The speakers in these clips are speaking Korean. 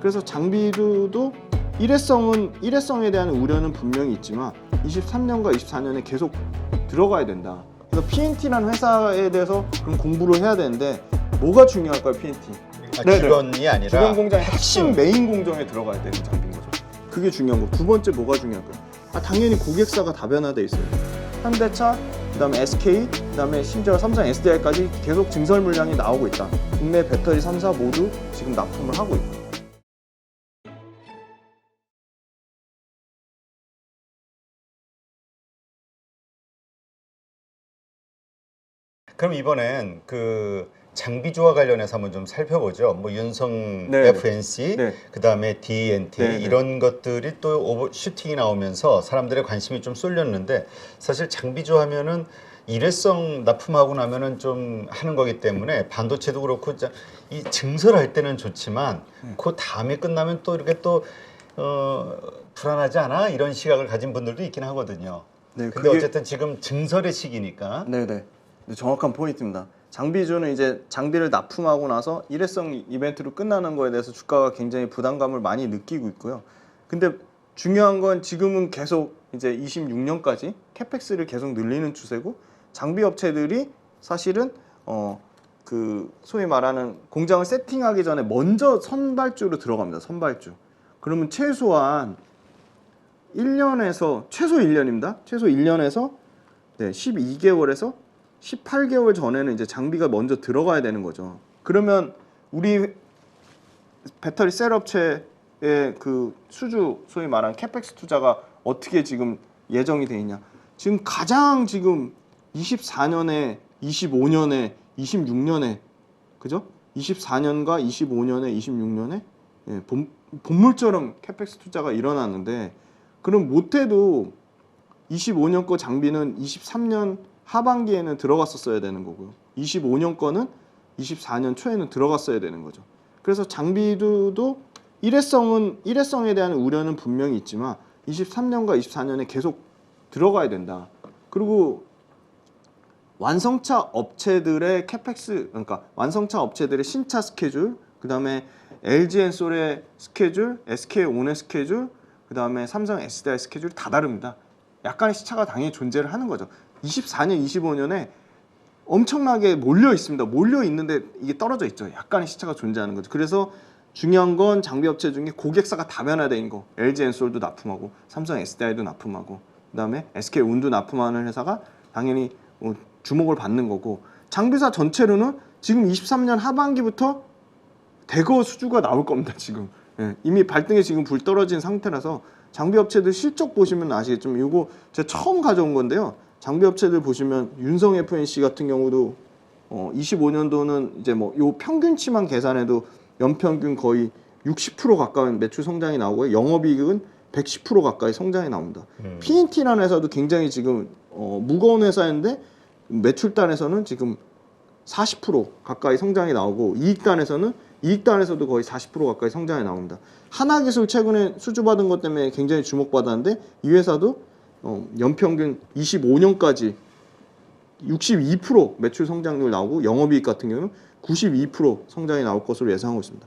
그래서 장비도 일회성에 대한 우려는 분명히 있지만 23년과 24년에 계속 들어가야 된다. 그래서 PNT라는 회사에 대해서 그럼 공부를 해야 되는데 뭐가 중요할까요, PNT? 기본이 아니라 주변 공장의 핵심 메인 공정에 들어가야 되는 장비인 거죠. 그게 중요한 거. 두 번째 뭐가 중요할까요? 당연히 고객사가 다변화돼 있어요. 현대차, 그다음에 SK, 그다음에 심지어 삼성 SDI까지 계속 증설 물량이 나오고 있다. 국내 배터리 3사 모두 지금 납품을 하고 있고. 그럼 이번엔 그 장비주와 관련해서 한번 좀 살펴보죠. 뭐 윤성 네. FNC, 네. 그다음에 DNT 네, 네. 이런 것들이 또 오버슈팅이 나오면서 사람들의 관심이 좀 쏠렸는데 사실 장비주 하면은 일회성 납품하고 나면은 좀 하는 거기 때문에 반도체도 그렇고 이 증설할 때는 좋지만 그 다음에 끝나면 또 이렇게 또 불안하지 않아? 이런 시각을 가진 분들도 있긴 하거든요. 네, 근데 어쨌든 지금 증설의 시기니까 네네. 정확한 포인트입니다. 장비주는 이제 장비를 납품하고 나서 일회성 이벤트로 끝나는 거에 대해서 주가가 굉장히 부담감을 많이 느끼고 있고요. 근데 중요한 건 지금은 계속 이제 26년까지 캐펙스를 계속 늘리는 추세고 장비 업체들이 사실은 그 소위 말하는 공장을 세팅하기 전에 먼저 선발주로 들어갑니다. 선발주. 그러면 최소한 1년에서 최소 1년입니다. 최소 1년에서 12개월에서 18개월 전에는 이제 장비가 먼저 들어가야 되는 거죠. 그러면 우리 배터리 셀 업체의 그 수주 소위 말하는 캐펙스 투자가 어떻게 지금 예정이 돼 있냐? 지금 가장 지금 24년에 25년에 26년에 그죠? 24년과 25년에 26년에 본물처럼 캐펙스 투자가 일어나는데 그럼 못해도 25년 거 장비는 23년 하반기에는 들어갔었어야 되는 거고요. 25년 거는 24년 초에는 들어갔어야 되는 거죠. 그래서 장비도 일회성에 대한 우려는 분명히 있지만 23년과 24년에 계속 들어가야 된다. 그리고 완성차 업체들의 캐펙스, 그러니까 완성차 업체들의 신차 스케줄, 그 다음에 LG엔솔의 스케줄, SK온의 스케줄, 그 다음에 삼성 SDI 스케줄이 다 다릅니다. 약간의 시차가 당연히 존재를 하는 거죠. 24년, 25년에 엄청나게 몰려 있습니다. 몰려 있는데 이게 떨어져 있죠. 약간의 시차가 존재하는 거죠. 그래서 중요한 건 장비 업체 중에 고객사가 다변화된 거, LG엔솔도 납품하고, 삼성 SDI도 납품하고, 그다음에 SK온도 납품하는 회사가 당연히 주목을 받는 거고, 장비사 전체로는 지금 23년 하반기부터 대거 수주가 나올 겁니다. 지금 이미 발등에 지금 불 떨어진 상태라서 장비 업체들 실적 보시면 아시겠지만 이거 제가 처음 가져온 건데요. 장비 업체들 보시면 윤성 FNC 같은 경우도 25년도는 이제 뭐 요 평균치만 계산해도 연평균 거의 60% 가까운 매출 성장이 나오고요. 영업이익은 110% 가까이 성장이 나옵니다. PNT라는 회사도 굉장히 지금 무거운 회사인데 매출단에서는 지금 40% 가까이 성장이 나오고 이익단에서도 거의 40% 가까이 성장이 나옵니다. 하나기술 최근에 수주받은 것 때문에 굉장히 주목받았는데 이 회사도 연평균 25년까지 62% 매출 성장률 나오고 영업이익 같은 경우는 92% 성장이 나올 것으로 예상하고 있습니다.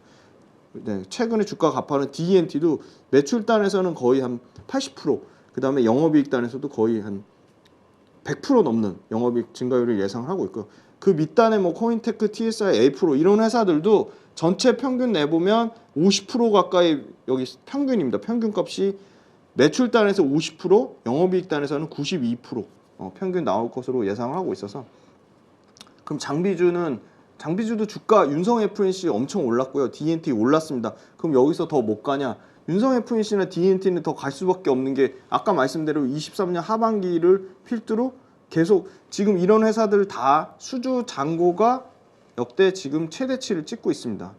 네, 최근에 주가 가파른 DNT도 매출단에서는 거의 한 80%, 그 다음에 영업이익단에서도 거의 한 100% 넘는 영업이익 증가율을 예상하고 있고요. 그 밑단에 뭐 코인테크, TSI, A-프로 이런 회사들도 전체 평균 내보면 50% 가까이 여기 평균입니다. 평균값이 매출단에서 50%, 영업이익단에서는 92% 평균 나올 것으로 예상을 하고 있어서 그럼 장비주도 주가 윤성 FNC 엄청 올랐고요. DNT 올랐습니다. 그럼 여기서 더 못 가냐? 윤성 FNC나 DNT는 더 갈 수밖에 없는 게 아까 말씀대로 23년 하반기를 필두로 계속 지금 이런 회사들 다 수주 잔고가 역대 지금 최대치를 찍고 있습니다.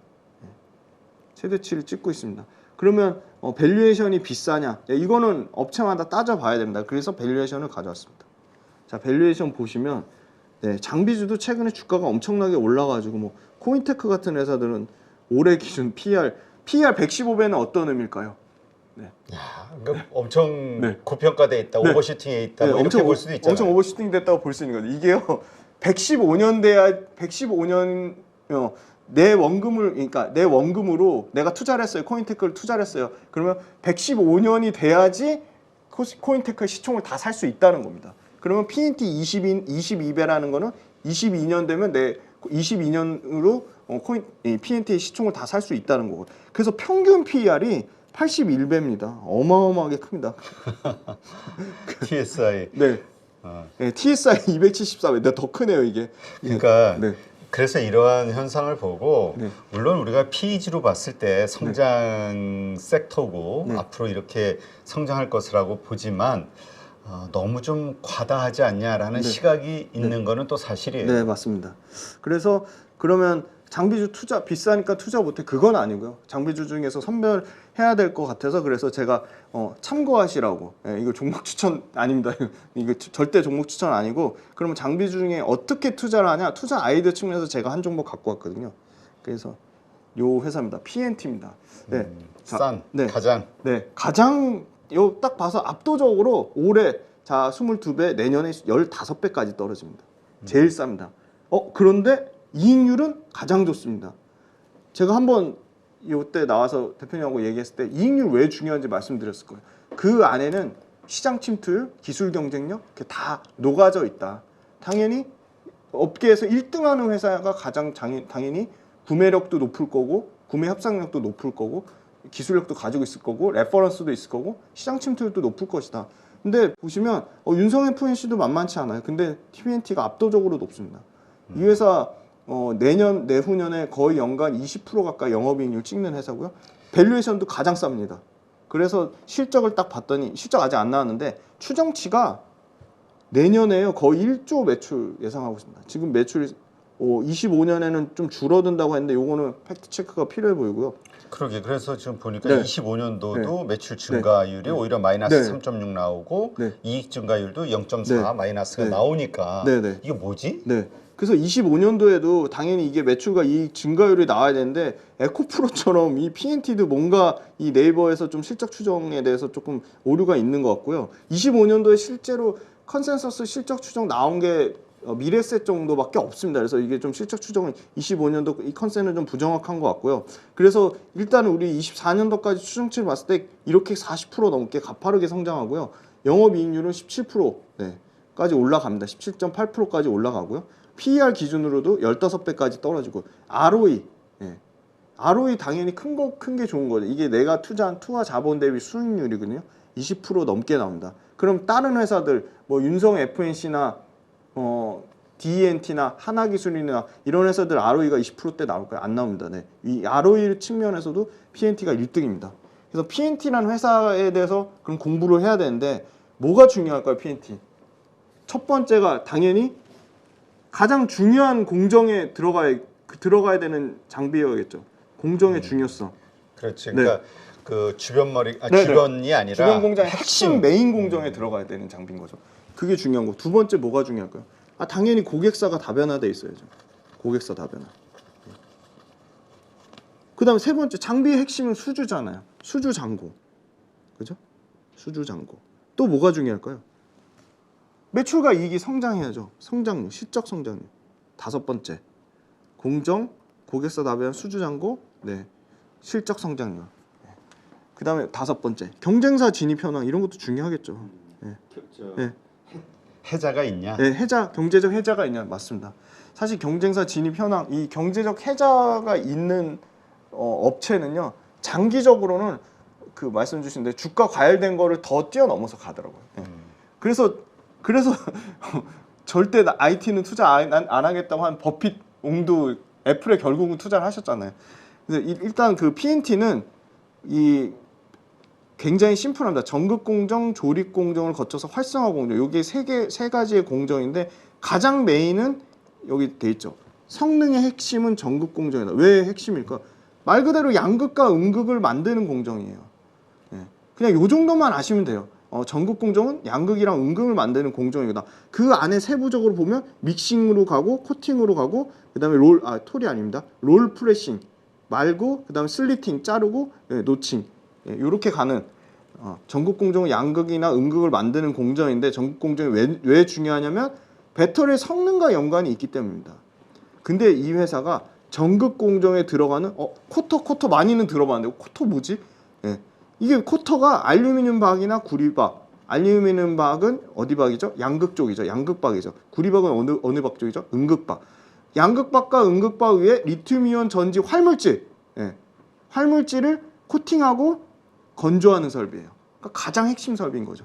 최대치를 찍고 있습니다. 그러면 밸류에이션이 비싸냐? 이거는 업체마다 따져봐야 됩니다. 그래서 밸류에이션을 가져왔습니다. 자, 밸류에이션 보시면 장비주도 최근에 주가가 엄청나게 올라가지고 뭐 코인테크 같은 회사들은 올해 기준 PER 115배는 어떤 의미일까요? 그러니까 엄청 고평가돼 있다, 오버슈팅에 있다, 뭐 이렇게 볼 수도 있잖아요. 엄청 오버슈팅 됐다고 볼 수 있는 거죠. 이게요, 115년 돼야 115년 내 원금을 그러니까 내 원금으로 내가 투자를 했어요. 코인테크를 투자를 했어요. 그러면 115년이 돼야지 코인테크의 시총을 다 살 수 있다는 겁니다. 그러면 PNT 22배라는 거는 22년 되면 내 22년으로 PNT의 시총을 다 살 수 있다는 거고. 그래서 평균 PER이 81배입니다. 어마어마하게 큽니다. TSI. 네. 네, TSI 274배. 네, 더 크네요, 이게. 그러니까 네. 그래서 이러한 현상을 보고 네. 물론 우리가 PEG로 봤을 때 성장 섹터고 네. 앞으로 이렇게 성장할 것이라고 보지만 너무 좀 과다하지 않냐라는 네. 시각이 있는 거는 또 사실이에요. 네, 맞습니다. 그래서 그러면 장비주 투자 비싸니까 투자 못해 그건 아니고요. 장비주 중에서 선별해야 될 것 같아서 그래서 제가 참고하시라고. 이거 종목 추천 아닙니다. 이거 절대 종목 추천 아니고 그러면 장비주 중에 어떻게 투자를 하냐 투자 아이디어 측면에서 제가 한 종목 갖고 왔거든요. 그래서 요 회사입니다. PNT입니다. 네, 싼 네. 가장 가장 요 딱 봐서 압도적으로 올해 자 22배 내년에 15배까지 떨어집니다. 제일 쌉니다. 그런데 이익률은 가장 좋습니다. 제가 한번 이때 나와서 대표님하고 얘기했을 때 이익률 왜 중요한지 말씀드렸을 거예요. 그 안에는 시장 침투율, 기술 경쟁력 이렇게 다 녹아져 있다. 당연히 업계에서 1등하는 회사가 가장 당연히 구매력도 높을 거고 구매 협상력도 높을 거고 기술력도 가지고 있을 거고 레퍼런스도 있을 거고 시장 침투율도 높을 것이다. 근데 보시면 윤성현 FNC도 만만치 않아요. 근데 TBNT가 압도적으로 높습니다. 이 회사 내년 내후년에 거의 연간 20% 가까이 영업이익률 찍는 회사고요. 밸류에이션도 가장 쌉니다. 그래서 실적을 딱 봤더니 실적 아직 안 나왔는데 추정치가 내년에요 거의 1조 매출 예상하고 있습니다. 지금 매출이 25년에는 좀 줄어든다고 했는데 요거는 팩트 체크가 필요해 보이고요. 그러게 그래서 지금 보니까 네. 25년도도 매출 증가율이 오히려 마이너스 네. 3.6 나오고 네. 이익 증가율도 0.4 네. 마이너스가 네. 나오니까 네. 이게 뭐지? 네. 그래서 25년도에도 당연히 이게 매출과 이익 증가율이 나와야 되는데 에코프로처럼 이 PNT도 뭔가 이 네이버에서 좀 실적 추정에 대해서 조금 오류가 있는 것 같고요. 25년도에 실제로 컨센서스 실적 추정 나온 게 미래세 정도밖에 없습니다. 그래서 이게 좀 실적 추정은 25년도 이 컨센은 좀 부정확한 것 같고요. 그래서 일단은 우리 24년도까지 추정치를 봤을 때 이렇게 40% 넘게 가파르게 성장하고요. 영업이익률은 17% 까지 올라갑니다. 17.8%까지 올라가고요. PER 기준으로도 15배까지 떨어지고 ROE ROE 당연히 큰 게 좋은 거죠. 이게 내가 투자한 투하 자본 대비 수익률이거든요. 20% 넘게 나옵니다. 그럼 다른 회사들 뭐 윤성 FNC나 DNT나 하나기술이나 이런 회사들 ROE가 20%대 나올까요? 안 나옵니다. 네. 이 ROE 측면에서도 PNT가 1등입니다. 그래서 PNT라는 회사에 대해서 그럼 공부를 해야 되는데 뭐가 중요할까요? PNT. 첫 번째가 당연히 가장 중요한 공정에 들어가야 되는 장비여야겠죠. 공정의 중요성. 그렇지. 네. 그러니까 그 주변머리 네네. 주변이 아니라 주변 공장의 핵심 메인 공정에 들어가야 되는 장비인 거죠. 그게 중요한 거. 두 번째 뭐가 중요할까요? 당연히 고객사가 다변화돼 있어야죠. 고객사 다변화. 그다음에 세 번째 장비의 핵심은 수주잖아요. 수주 잔고. 그죠? 수주 잔고. 또 뭐가 중요할까요? 매출과 이익이 성장해야죠. 성장률, 실적 성장률. 다섯 번째. 공정, 고객사 다변화, 수주 잔고, 실적 성장률. 그다음에 다섯 번째. 경쟁사 진입 현황 이런 것도 중요하겠죠. 네. 해자가 있냐? 네, 경제적 해자가 있냐 맞습니다. 사실 경쟁사 진입 현황, 이 경제적 해자가 있는 업체는요 장기적으로는 그 말씀 주신 데 주가 과열된 거를 더 뛰어넘어서 가더라고요. 그래서 절대 IT는 투자 안 하겠다고 한 버핏 옹도 애플에 결국은 투자를 하셨잖아요. 근데 일단 그 PNT는 이 굉장히 심플합니다. 전극 공정, 조립 공정을 거쳐서 활성화 공정. 이게 세 가지의 공정인데 가장 메인은 여기 돼 있죠. 성능의 핵심은 전극 공정이다. 왜 핵심일까? 말 그대로 양극과 음극을 만드는 공정이에요. 그냥 요 정도만 아시면 돼요. 전극 공정은 양극이랑 음극을 만드는 공정이다. 그 안에 세부적으로 보면 믹싱으로 가고 코팅으로 가고 그다음에 톨이 아닙니다. 롤 프레싱 말고 그다음에 슬리팅 자르고 노칭 이렇게 가는 전극 공정은 양극이나 음극을 만드는 공정인데 전극 공정이 왜 중요하냐면 배터리의 성능과 연관이 있기 때문입니다. 근데 이 회사가 전극 공정에 들어가는 코터 많이는 들어봤는데 코터 뭐지? 예. 이게 코터가 알루미늄 박이나 구리박. 알루미늄 박은 어디 박이죠? 양극 쪽이죠. 양극박이죠. 구리박은 어느 박 쪽이죠? 음극박. 양극박과 음극박 위에 리튬이온 전지 활물질, 예. 활물질을 코팅하고 건조하는 설비예요. 그러니까 가장 핵심 설비인 거죠.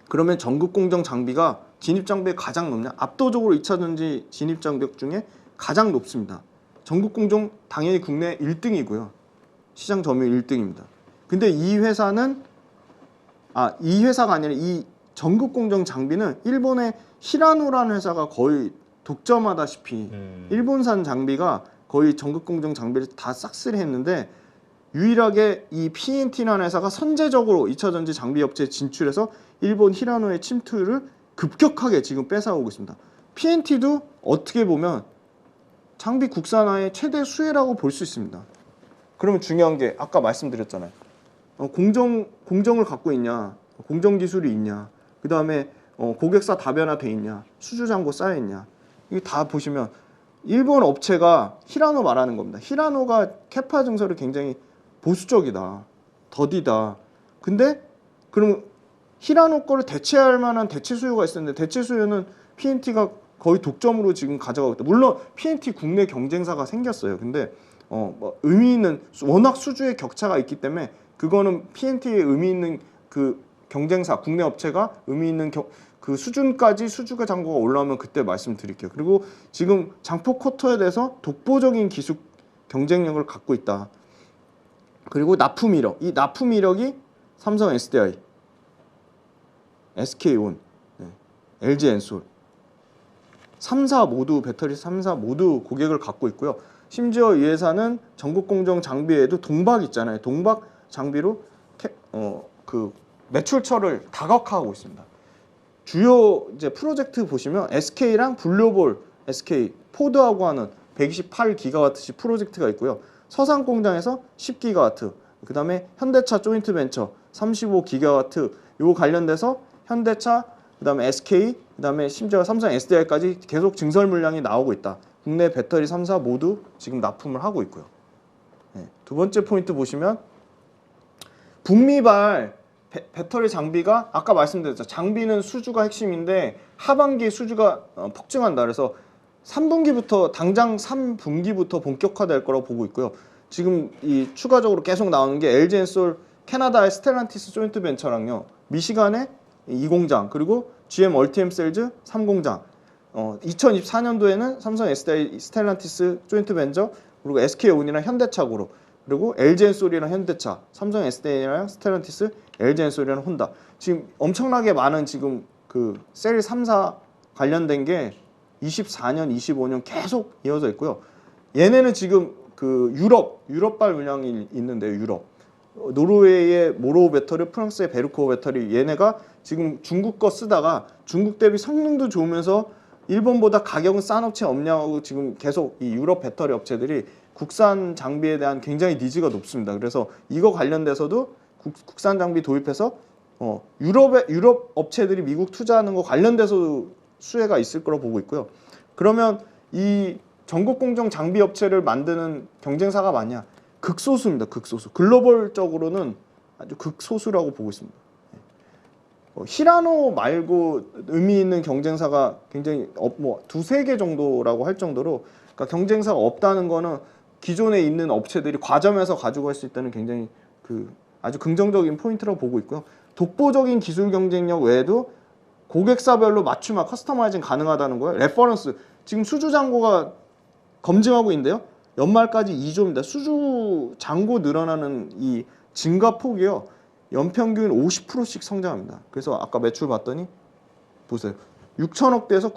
그러면 전극 공정 장비가 진입 장벽이 가장 높냐? 압도적으로 2차 전지 진입 장벽 중에 가장 높습니다. 전극 공정 당연히 국내 1등이고요. 시장 점유율 1등입니다. 근데 이 회사는 이 회사가 아니라 이 전극 공정 장비는 일본의 히라노라는 회사가 거의 독점하다시피 일본산 장비가 거의 전극 공정 장비를 다 싹쓸이 했는데 유일하게 이 P&T라는 회사가 선제적으로 2차 전지 장비 업체에 진출해서 일본 히라노의 침투를 급격하게 지금 뺏어오고 있습니다. P&T도 어떻게 보면 장비 국산화의 최대 수혜라고 볼 수 있습니다. 그러면 중요한 게 아까 말씀드렸잖아요. 공정을 갖고 있냐, 공정 기술이 있냐, 그 다음에 고객사 다변화돼 있냐, 수주 잔고 쌓여 있냐, 이거 다 보시면 일본 업체가 히라노 말하는 겁니다. 히라노가 캐파 증설이 굉장히 보수적이다, 더디다. 근데 그럼 히라노 거를 대체할 만한 대체 수요가 있었는데 대체 수요는 P&T가 거의 독점으로 지금 가져가고 있다. 물론 P&T 국내 경쟁사가 생겼어요. 근데 뭐 의미 있는 워낙 수주의 격차가 있기 때문에 그거는 P&T의 의미 있는 그 경쟁사 국내 업체가 의미 있는 그 수준까지 수주가 잔고가 올라오면 그때 말씀드릴게요. 그리고 지금 장포 코터에 대해서 독보적인 기술 경쟁력을 갖고 있다. 그리고 납품 이력, 이 납품 이력이 삼성 SDI, SK온, LG 엔솔 3사 모두 배터리 3사 모두 고객을 갖고 있고요. 심지어 이 회사는 전국 공정 장비에도 동박 있잖아요. 동박 장비로 그 매출처를 다각화하고 있습니다. 주요 이제 프로젝트 보시면 SK랑 블루볼 SK 포드하고 하는 128기가와트씩 프로젝트가 있고요. 서산 공장에서 10기가와트, 그 다음에 현대차 조인트 벤처 35기가와트, 요거 관련돼서 현대차, 그 다음에 SK, 그 다음에 심지어 삼성 SDI까지 계속 증설 물량이 나오고 있다. 국내 배터리 3사 모두 지금 납품을 하고 있고요. 두 번째 포인트 보시면 북미발 배터리 장비가 아까 말씀드렸죠. 장비는 수주가 핵심인데 하반기 수주가 폭증한다. 그래서 3분기부터 당장 3분기부터 본격화될 거라고 보고 있고요. 지금 이 추가적으로 계속 나오는 게 LG 엔솔 캐나다의 스텔란티스 조인트 벤처랑요. 미시간의 2공장 그리고 GM 얼티엠 셀즈 3공장 2024년도에는 삼성 SDI 스텔란티스 조인트 벤처 그리고 SK온이랑 현대차고로 그리고 LG 엔솔이랑 현대차, 삼성 SDI랑 스텔란티스, LG 엔솔이랑 혼다. 지금 엄청나게 많은 지금 그 셀 3사 관련된 게 24년, 25년 계속 이어져 있고요. 얘네는 지금 그 유럽발 물량이 있는데요. 유럽. 노르웨이의 모로우 배터리, 프랑스의 베르코 배터리 얘네가 지금 중국 거 쓰다가 중국 대비 성능도 좋으면서 일본보다 가격은 싼 업체 없냐고 지금 계속 이 유럽 배터리 업체들이 국산 장비에 대한 굉장히 니즈가 높습니다. 그래서 이거 관련돼서도 국산 장비 도입해서 유럽 업체들이 미국 투자하는 거 관련돼서도 수혜가 있을 거라고 보고 있고요. 그러면 이 전국 공정 장비 업체를 만드는 경쟁사가 많냐? 극소수입니다. 극소수. 글로벌적으로는 아주 극소수라고 보고 있습니다. 히라노 말고 의미 있는 경쟁사가 굉장히 뭐 두세 개 정도라고 할 정도로 그러니까 경쟁사가 없다는 거는 기존에 있는 업체들이 과점에서 가지고 갈 수 있다는 굉장히 그 아주 긍정적인 포인트라고 보고 있고요. 독보적인 기술 경쟁력 외에도 고객사별로 맞춤화 커스터마이징 가능하다는 거예요. 레퍼런스 지금 수주 잔고가 검증하고 있는데요. 연말까지 2조입니다. 수주 잔고 늘어나는 이 증가 폭이요. 연평균 50%씩 성장합니다. 그래서 아까 매출 봤더니 보세요. 6천억대에서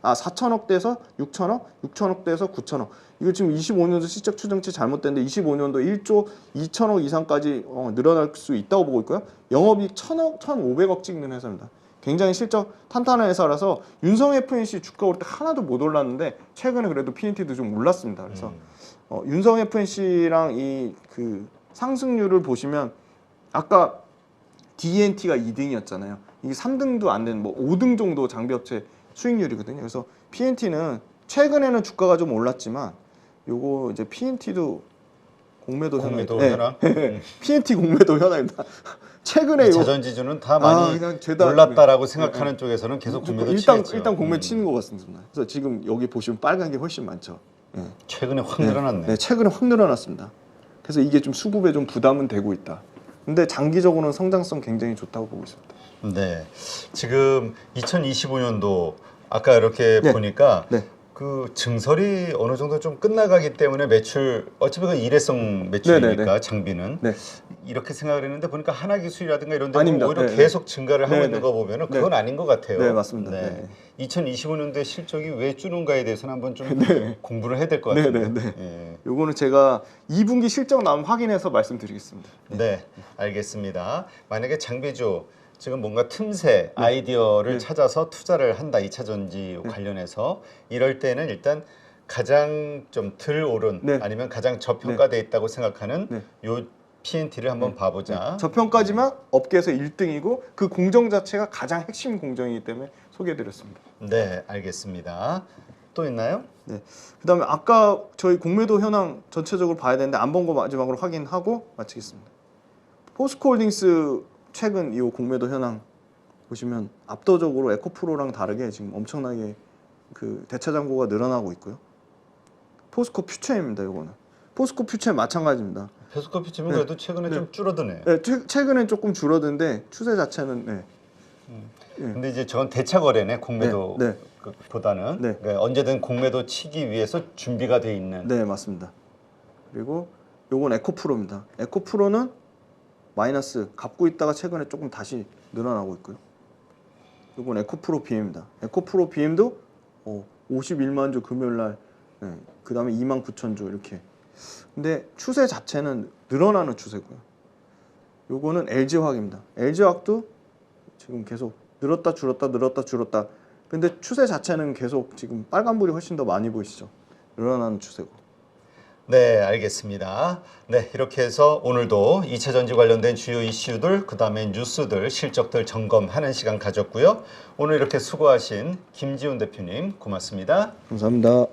4천억대에서 6천억, 6천억대에서 9천억. 이거 지금 25년도 실적 추정치 잘못됐는데 25년도 1조 2천억 이상까지 늘어날 수 있다고 보고 있고요. 영업이익 1,000억, 1,500억 찍는 회사입니다. 굉장히 실적 탄탄한 회사라서 윤성 FNC 주가 올 때 하나도 못 올랐는데 최근에 그래도 P&T도 좀 올랐습니다. 그래서 윤성 FNC랑 이 그 상승률을 보시면 아까 D&T가 2등이었잖아요. 이게 3등도 안 되는 뭐 5등 정도 장비업체 수익률이거든요. 그래서 P&T는 최근에는 주가가 좀 올랐지만 요거 이제 PNT도 공매도 현황. PNT 공매도 현황입니다. 최근에 요 자전지주는 다 많이 그냥 죄다 올랐다라고 생각하는 쪽에서는 계속 공매도 치겠죠. 일단 공매 치는 것 같습니다. 그래서 지금 여기 보시면 빨간 게 훨씬 많죠. 예. 최근에 확 늘어났네. 네, 최근에 확 늘어났습니다. 그래서 이게 좀 수급에 좀 부담은 되고 있다. 근데 장기적으로는 성장성 굉장히 좋다고 보고 있습니다. 네, 지금 2025년도 아까 이렇게 네. 보니까 네. 그 증설이 어느 정도 좀 끝나가기 때문에 매출 어차피 그 일회성 매출이니까 네. 장비는 네. 이렇게 생각을 했는데 보니까 하나기술이라든가 이런 데 아닙니다. 오히려 네, 계속 증가를 하고 네, 있는 네. 거 보면은 네. 그건 아닌 것 같아요. 네, 맞습니다. 네. 네. 2025년도에 실적이 왜 주는가에 대해서는 한번 좀 네. 공부를 해야 될 것 네, 같아요. 네, 네. 예. 요거는 제가 2분기 실적 나오면 확인해서 말씀드리겠습니다. 네, 알겠습니다. 만약에 장비주 지금 뭔가 틈새 아이디어를 네. 찾아서 투자를 한다 2차 전지 관련해서 이럴 때는 일단 가장 좀 덜 오른 네. 아니면 가장 저평가돼 있다고 생각하는 네. 요 PNT를 한번 봐보자. 저평가지만 업계에서 1등이고 그 공정 자체가 가장 핵심 공정이기 때문에 소개해드렸습니다. 네, 알겠습니다. 또 있나요? 네. 그다음에 아까 저희 공매도 현황 전체적으로 봐야 되는데 안 본 거 마지막으로 확인하고 마치겠습니다. 포스코홀딩스 최근 이 공매도 현황 보시면 압도적으로 에코프로랑 다르게 지금 엄청나게 그 대차 잔고가 늘어나고 있고요. 포스코 퓨처입니다. 이거는 포스코 퓨처 마찬가지입니다. 페스코피 치면 네. 그래도 최근에 네. 좀 줄어드네. 네, 최근엔 조금 줄어든데 추세 자체는 네. 근데 이제 저건 대차 거래네 공매도 네, 네. 보다는 네. 그러니까 언제든 공매도 치기 위해서 준비가 돼 있는. 네, 맞습니다. 그리고 요건 에코프로입니다. 에코프로는 마이너스 갚고 있다가 최근에 조금 다시 늘어나고 있고요. 요건 에코프로 BM입니다. 에코프로 BM도 51만 주 금요일 날, 네, 그 다음에 29,000주 이렇게. 근데 추세 자체는 늘어나는 추세고요. 요거는 LG화학입니다. LG화학도 지금 계속 늘었다 줄었다 늘었다 줄었다. 근데 추세 자체는 계속 지금 빨간불이 훨씬 더 많이 보이시죠? 늘어나는 추세고. 네, 알겠습니다. 네, 이렇게 해서 오늘도 2차 전지 관련된 주요 이슈들, 그 다음에 뉴스들, 실적들 점검하는 시간 가졌고요. 오늘 이렇게 수고하신 김지훈 대표님 고맙습니다. 감사합니다.